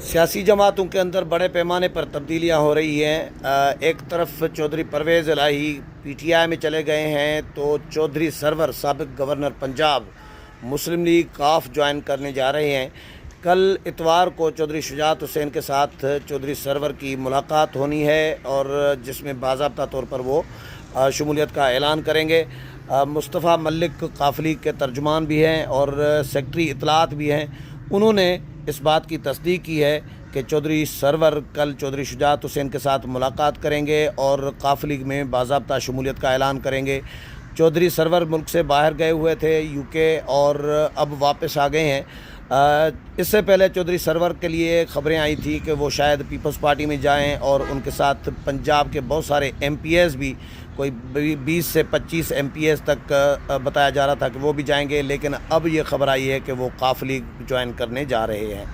سیاسی جماعتوں کے اندر بڑے پیمانے پر تبدیلیاں ہو رہی ہیں۔ ایک طرف چودھری پرویز الہی پی ٹی آئی میں چلے گئے ہیں تو چودھری سرور سابق گورنر پنجاب مسلم لیگ کاف جوائن کرنے جا رہے ہیں۔ کل اتوار کو چودھری شجاعت حسین کے ساتھ چودھری سرور کی ملاقات ہونی ہے اور جس میں باضابطہ طور پر وہ شمولیت کا اعلان کریں گے۔ مصطفیٰ ملک کاف لیگ کے ترجمان بھی ہیں اور سیکرٹری اطلاعات بھی ہیں۔ انہوں نے اس بات کی تصدیق کی ہے کہ چودھری سرور کل چودھری شجاعت حسین کے ساتھ ملاقات کریں گے اور کاف لیگ میں باضابطہ شمولیت کا اعلان کریں گے۔ چودھری سرور ملک سے باہر گئے ہوئے تھے UK اور اب واپس آ گئے ہیں۔ اس سے پہلے چودھری سرور کے لیے خبریں آئی تھیں کہ وہ شاید پیپلز پارٹی میں جائیں اور ان کے ساتھ پنجاب کے بہت سارے MPs بھی، کوئی 20 سے 25 MPs تک بتایا جا رہا تھا کہ وہ بھی جائیں گے، لیکن اب یہ خبر آئی ہے کہ وہ کاف لیگ جوائن کرنے جا رہے ہیں۔